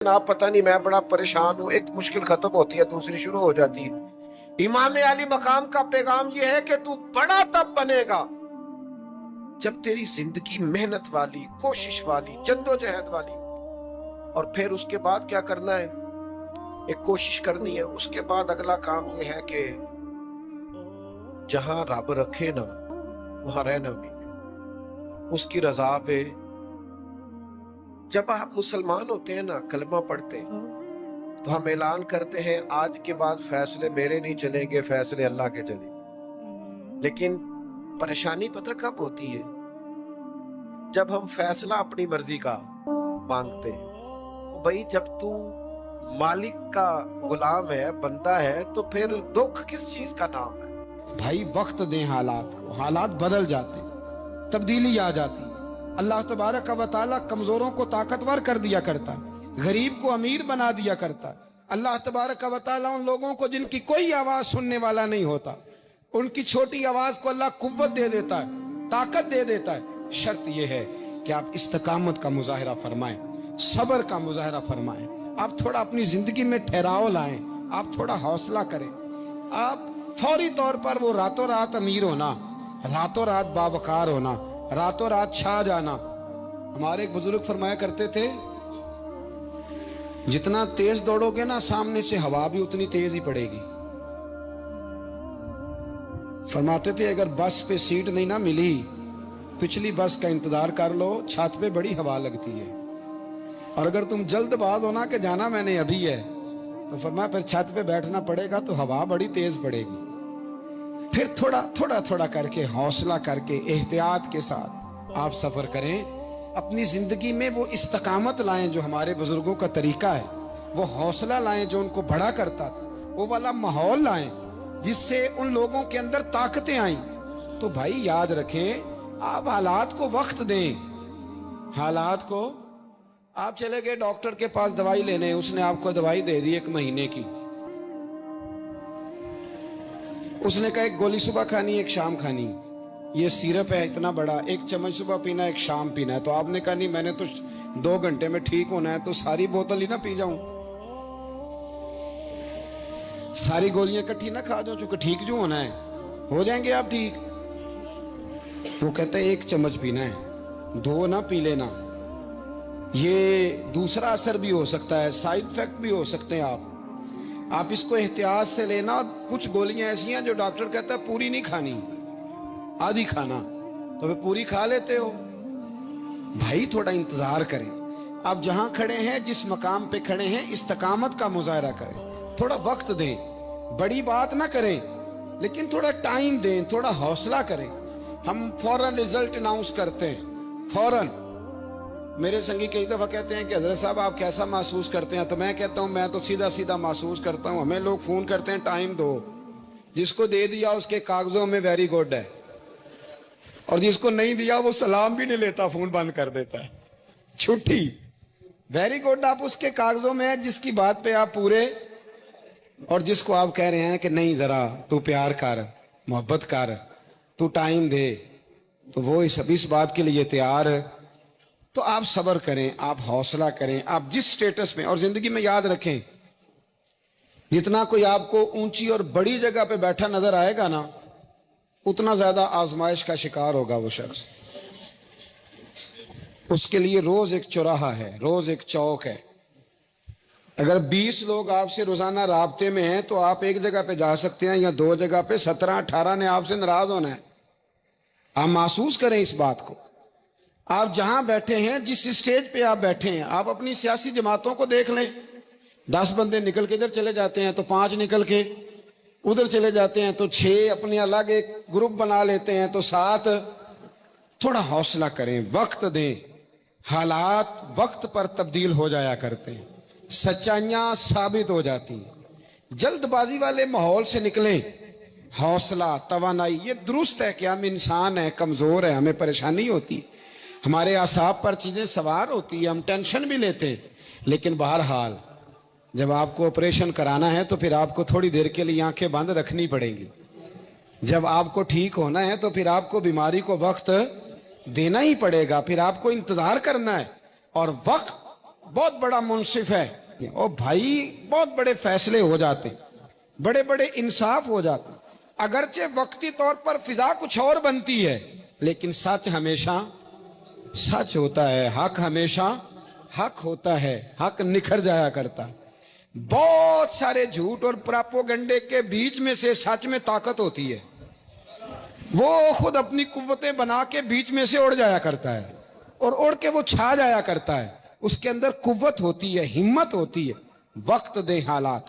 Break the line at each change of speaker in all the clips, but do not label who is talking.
आप पता नहीं मैं बड़ा परेशान हूँ, एक मुश्किल खत्म होती है दूसरी शुरू हो जाती है। इमाम अली मकाम का पैगाम ये है कि तू बड़ा तब बनेगा जब तेरी जिंदगी मेहनत वाली, कोशिश वाली, जद्दोजहद वाली। और फिर उसके बाद क्या करना है? एक कोशिश करनी है। उसके बाद अगला काम ये है कि जहां रब रखे ना वहां रहना भी, उसकी रजा पे। जब आप मुसलमान होते हैं ना, कलमा पढ़ते हैं, तो हम ऐलान करते हैं आज के बाद फैसले मेरे नहीं चलेंगे, फैसले अल्लाह के चलेंगे। लेकिन परेशानी पता कब होती है? जब हम फैसला अपनी मर्जी का मांगते हैं। भाई जब तू मालिक का गुलाम है, बंदा है, तो फिर दुख किस चीज का नाम है?
भाई वक्त दें हालात को, हालात बदल जाते, तब्दीली आ जाती। अल्लाह तबारक व तआला कमजोरों को ताकतवर कर दिया करता, गरीब को अमीर बना दिया करता। अल्लाह तबारक व तआला उन लोगों को जिनकी कोई आवाज सुनने वाला नहीं होता, उनकी छोटी आवाज को अल्लाह कुव्वत दे देता है, ताकत दे देता है। शर्त यह है कि आप इस्तकामत का मुजाहिरा फरमाएं, सब्र का मुजाहिरा फरमाएं। आप थोड़ा अपनी जिंदगी में ठहराव लाएं, आप थोड़ा हौसला करें। आप फौरी तौर पर वो रातों रात अमीर होना, रातों रात बावकार होना, रातों रात छा जाना। हमारे एक बुजुर्ग फरमाया करते थे, जितना तेज दौड़ोगे ना, सामने से हवा भी उतनी तेज ही पड़ेगी। फरमाते थे अगर बस पे सीट नहीं ना मिली, पिछली बस का इंतजार कर लो, छत पे बड़ी हवा लगती है। और अगर तुम जल्दबाज हो ना कि जाना मैंने अभी है, तो फरमाया फिर छत पे बैठना पड़ेगा, तो हवा बड़ी तेज पड़ेगी। फिर थोड़ा थोड़ा थोड़ा करके, हौसला करके, एहतियात के साथ आप सफर करें। अपनी जिंदगी में वो इस्तकामत लाएं जो हमारे बुजुर्गों का तरीका है, वो हौसला लाएं जो उनको बड़ा करता था, वो वाला माहौल लाएं जिससे उन लोगों के अंदर ताकतें आई। तो भाई याद रखें, आप हालात को वक्त दें। हालात को, आप चले गए डॉक्टर के पास दवाई लेने, उसने आपको दवाई दे दी 1 महीने की। उसने कहा एक गोली सुबह खानी, एक शाम खानी। ये सिरप है इतना बड़ा, 1 चम्मच सुबह पीना, 1 शाम पीना है। तो आपने कहा नहीं, मैंने तो 2 घंटे में ठीक होना है, तो सारी बोतल ही ना पी जाऊं, सारी गोलियां इकट्ठी ना खा जाऊं, चूंकि ठीक जो होना है, हो जाएंगे आप ठीक। वो कहता है 1 चम्मच पीना है, 2 ना पी लेना। ये दूसरा असर भी हो सकता है, साइड इफेक्ट भी हो सकते हैं। आप इसको एहतियात से लेना। और कुछ गोलियां ऐसी हैं जो डॉक्टर कहता है पूरी नहीं खानी, आधी खाना, तो वे पूरी खा लेते हो। भाई थोड़ा इंतजार करें। आप जहां खड़े हैं, जिस मकाम पे खड़े हैं, इस्तकामत का मुजाहिरा करें, थोड़ा वक्त दें। बड़ी बात ना करें, लेकिन थोड़ा टाइम दें, थोड़ा हौसला करें। हम फौरन रिजल्ट अनाउंस करते हैं, फौरन। मेरे संगी कई दफा कहते हैं कि हजरत साहब आप कैसा महसूस करते हैं? तो मैं कहता हूं मैं तो सीधा सीधा महसूस करता हूं। हमें लोग फोन करते हैं टाइम दो, जिसको दे दिया उसके कागजों में वेरी गुड है, और जिसको नहीं दिया वो सलाम भी नहीं लेता, फोन बंद कर देता है। छुट्टी, वेरी गुड आप उसके कागजों में है जिसकी बात पे आप पूरे, और जिसको आप कह रहे हैं कि नहीं जरा तू प्यार कर, मोहब्बत कर, तू टाइम दे, तो वो इस बात के लिए तैयार है। तो आप सब्र करें, आप हौसला करें, आप जिस स्टेटस में। और जिंदगी में याद रखें, जितना कोई आपको ऊंची और बड़ी जगह पे बैठा नजर आएगा ना, उतना ज्यादा आजमाइश का शिकार होगा वो शख्स। उसके लिए रोज एक चौराहा है, रोज एक चौक है। अगर 20 लोग आपसे रोजाना राब्ते में हैं, तो आप एक जगह पे जा सकते हैं, या 2 जगह पे 17-18 ने आपसे नाराज होना है। आप महसूस करें इस बात को। आप जहां बैठे हैं, जिस स्टेज पे आप बैठे हैं, आप अपनी सियासी जमातों को देख लें। 10 बंदे निकल के इधर चले जाते हैं, तो 5 निकल के उधर चले जाते हैं, तो 6 अपने अलग एक ग्रुप बना लेते हैं, तो 7। थोड़ा हौसला करें, वक्त दें। हालात वक्त पर तब्दील हो जाया करते हैं, सच्चाइयां साबित हो जाती हैं। जल्दबाजी वाले माहौल से निकलें। हौसला, तवानाई, ये दुरुस्त है कि हम इंसान हैं, कमजोर है, हमें परेशानी होती है, हमारे आसाब पर चीजें सवार होती है, हम टेंशन भी लेते हैं। लेकिन बहरहाल जब आपको ऑपरेशन कराना है, तो फिर आपको थोड़ी देर के लिए आंखें बंद रखनी पड़ेंगी। जब आपको ठीक होना है, तो फिर आपको बीमारी को वक्त देना ही पड़ेगा, फिर आपको इंतजार करना है। और वक्त बहुत बड़ा मुंसिफ है, और भाई बहुत बड़े फैसले हो जाते, बड़े बड़े इंसाफ हो जाते। अगरचे वक्ती तौर पर फिजा कुछ और बनती है, लेकिन सच हमेशा सच होता है, हक हमेशा हक होता है, हक निखर जाया करता है। बहुत सारे झूठ और प्रोपेगेंडे के बीच में से सच में ताकत होती है, वो खुद अपनी कुव्वतें बना के बीच में से उड़ जाया करता है, और उड़ के वो छा जाया करता है। उसके अंदर कुव्वत होती है, हिम्मत होती है। वक्त दे, हालात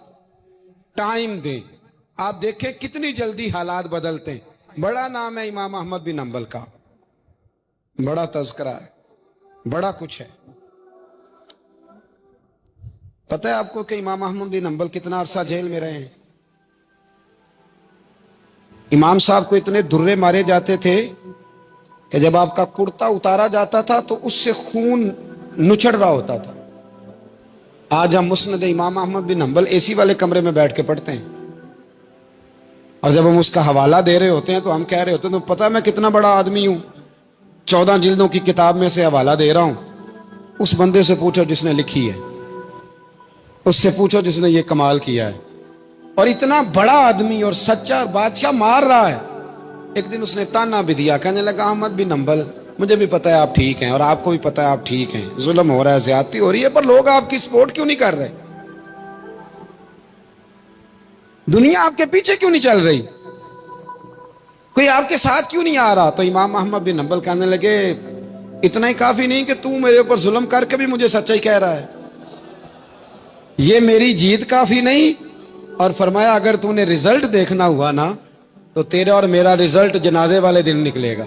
टाइम दे, आप देखें कितनी जल्दी हालात बदलते हैं। बड़ा नाम है इमाम अहमद बिन हंबल का, बड़ा तज़किरा है, बड़ा कुछ है। पता है आपको कि इमाम अहमद बिन हंबल कितना अरसा जेल में रहे हैं? इमाम साहब को इतने दुर्रे मारे जाते थे कि जब आपका कुर्ता उतारा जाता था तो उससे खून नुचड़ रहा होता था। आज हम मुस्नद इमाम अहमद बिन हंबल एसी वाले कमरे में बैठ के पढ़ते हैं, और जब हम उसका हवाला दे रहे होते हैं तो हम कह रहे होते हैं, तो पता है मैं कितना बड़ा आदमी हूं, 14 जिल्दों की किताब में से हवाला दे रहा हूं। उस बंदे से पूछो जिसने लिखी है, उससे पूछो जिसने ये कमाल किया है। और इतना बड़ा आदमी और सच्चा बादशाह मार रहा है। एक दिन उसने ताना भी दिया, कहने लगा अहमद बिन हंबल, मुझे भी पता है आप ठीक हैं और आपको भी पता है आप ठीक हैं, जुल्म हो रहा है, ज्यादती हो रही है, पर लोग आपकी सपोर्ट क्यों नहीं कर रहे? दुनिया आपके पीछे क्यों नहीं चल रही? कोई आपके साथ क्यों नहीं आ रहा? तो इमाम अहमद बिन हंबल कहने लगे, इतना ही काफी नहीं कि तू मेरे ऊपर जुल्म करके भी मुझे सच्चाई कह रहा है, ये मेरी जीत काफी नहीं। और फरमाया अगर तूने रिजल्ट देखना हुआ ना तो तेरे और मेरा रिजल्ट जनाजे वाले दिन निकलेगा।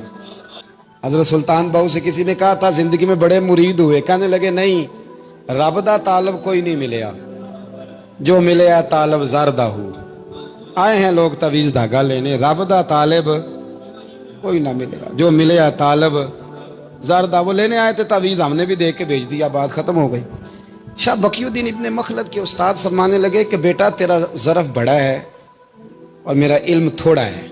हजरत सुल्तान बाहू से किसी ने कहा था जिंदगी में बड़े मुरीद हुए, कहने लगे नहीं, रब दा तालब कोई नहीं मिलया, जो मिले आ तालब ज़रदा हूँ। आए हैं लोग तवीज धागा लेने, रब दा तालब कोई ना मिलेगा, जो मिले आ तालब ज़रदा। वो लेने आए थे तवीज, हमने भी देख के भेज दिया, बात खत्म हो गई। शाह बकीउद्दीन इब्ने मखलद के उस्ताद फरमाने लगे कि बेटा तेरा ज़रफ बड़ा है और मेरा इल्म थोड़ा है,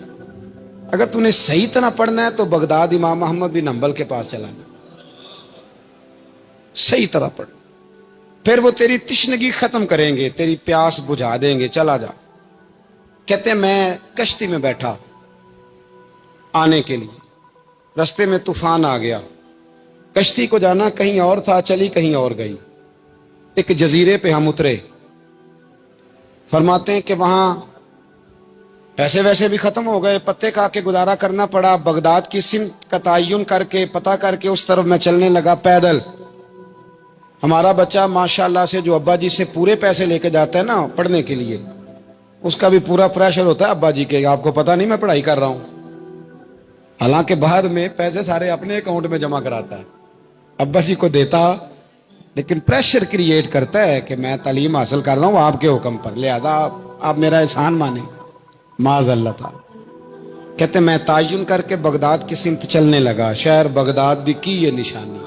अगर तूने सही तरह पढ़ना है तो बगदाद इमाम अहमद बिन हंबल के पास चला जा, सही तरह पढ़, फिर वो तेरी तिश्नगी खत्म करेंगे, तेरी प्यास बुझा देंगे, चला जा। कहते हैं मैं कश्ती में बैठा आने के लिए, रास्ते में तूफान आ गया, कश्ती को जाना कहीं और था, चली कहीं और गई। एक जजीरे पे हम उतरे। फरमाते हैं कि वहां पैसे वैसे भी खत्म हो गए, पत्ते खा के गुजारा करना पड़ा। बगदाद की सिमत का तयन करके पता करके उस तरफ मैं चलने लगा पैदल। हमारा बच्चा माशाल्लाह से जो अब्बा जी से पूरे पैसे लेके जाता है ना पढ़ने के लिए, उसका भी पूरा प्रेशर होता है अब्बा जी के, आपको पता नहीं मैं पढ़ाई कर रहा हूं, हालांकि बाद में पैसे सारे अपने अकाउंट में जमा कराता है, अब्बा जी को देता, लेकिन प्रेशर क्रिएट करता है कि मैं तालीम हासिल कर रहा हूं आपके हुक्म पर, लिहाजा आप मेरा एहसान माने। माज़अल्लाह था। कहते मैं तयन करके बगदाद की सिमत चलने लगा, शहर बगदाद दी की ये निशानी।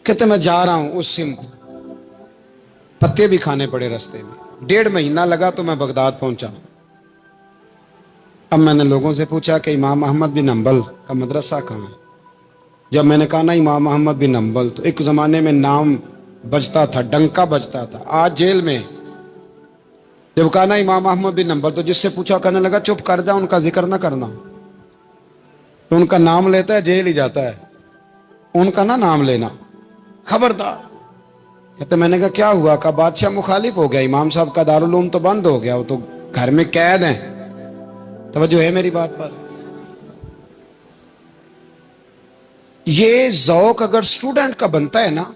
कहते मैं जा रहा हूं उस सिमत, पत्ते भी खाने पड़े रास्ते में। 1.5 महीना लगा तो मैं बगदाद पहुंचा। अब मैंने लोगों से पूछा कि इमाम अहमद बिन हंबल का मदरसा कहाँ है? जब मैंने कहा ना इमाम अहमद बिन हंबल, तो एक जमाने में नाम बजता था, डंका बजता था। आज जेल में। जब कहा ना इमाम अहमद बिन हंबल, तो जिससे पूछा कहने लगा चुप कर जा, उनका जिक्र ना करना, तो उनका नाम लेता है जेल ही जाता है, उनका ना नाम लेना, खबरदार। कहते मैंने कहा क्या हुआ? कहा बादशाह मुखालिफ हो गया, इमाम साहब का दारुल उलूम तो बंद हो गया, वो तो घर में कैद है। तवज्जो है मेरी बात पर? ये ज़ौक अगर स्टूडेंट का बनता है ना,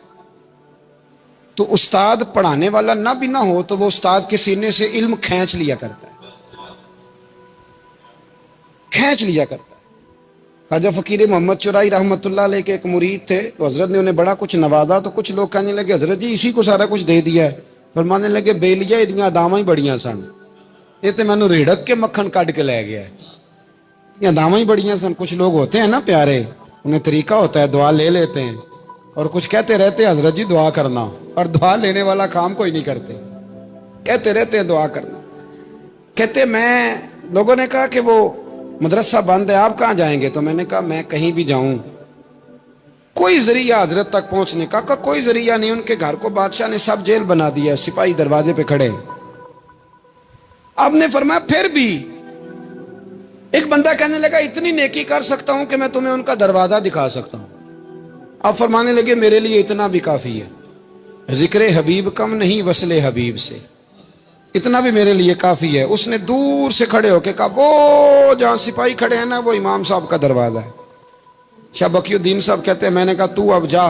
तो उस्ताद पढ़ाने वाला ना भी ना हो तो वो उस्ताद के सीने से इल्म खींच लिया करता है, खींच लिया करता है। ख्वाजा फकीर मोहम्मद चुराई रहमतुल्लाह अलैह के एक मुरीद थे, तो हजरत ने उन्हें बड़ा कुछ नवाजा। तो कुछ लोग कहने लगे हजरत जी इसी को सारा कुछ दे दिया है। फरमाने लगे बेलिया इदियां अदावां ही बड़ियां सन, ये तो मैनू रेड़क के मक्खन कट के लै गया, ये अदावां ही बड़ियां सन। कुछ लोग होते हैं ना प्यारे, उन्हें तरीका होता है, दुआ ले लेते हैं और कुछ कहते रहते हैं हजरत जी दुआ करना, और दुआ लेने वाला काम कोई नहीं करते, कहते रहते हैं दुआ करना। कहते मैं, लोगों ने कहा कि वो मदरसा बंद है, आप कहाँ जाएंगे? तो मैंने कहा मैं कहीं भी जाऊं कोई जरिया हजरत तक पहुंचने का कोई जरिया नहीं। उनके घर को बादशाह ने सब जेल बना दिया, सिपाही दरवाजे पे खड़े। आपने फरमाया फिर भी एक बंदा कहने लगा इतनी नेकी कर सकता हूं कि मैं तुम्हें उनका दरवाजा दिखा सकता हूं। आप फरमाने लगे मेरे लिए इतना भी काफी है, जिक्र हबीब कम नहीं वसले हबीब से, इतना भी मेरे लिए काफी है। उसने दूर से खड़े होके कहा वो जहां सिपाही खड़े हैं ना, वो इमाम साहब का दरवाजा है। शाह बकीउद्दीन साहब कहते हैं मैंने कहा तू अब जा,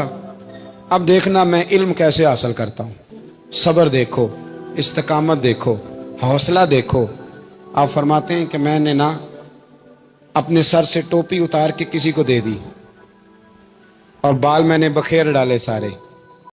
अब देखना मैं इल्म कैसे हासिल करता हूं। सब्र देखो, इस्तकामत देखो, हौसला देखो। आप फरमाते हैं कि मैंने ना अपने सर से टोपी उतार के किसी को दे दी और बाल मैंने बखेर डाले सारे।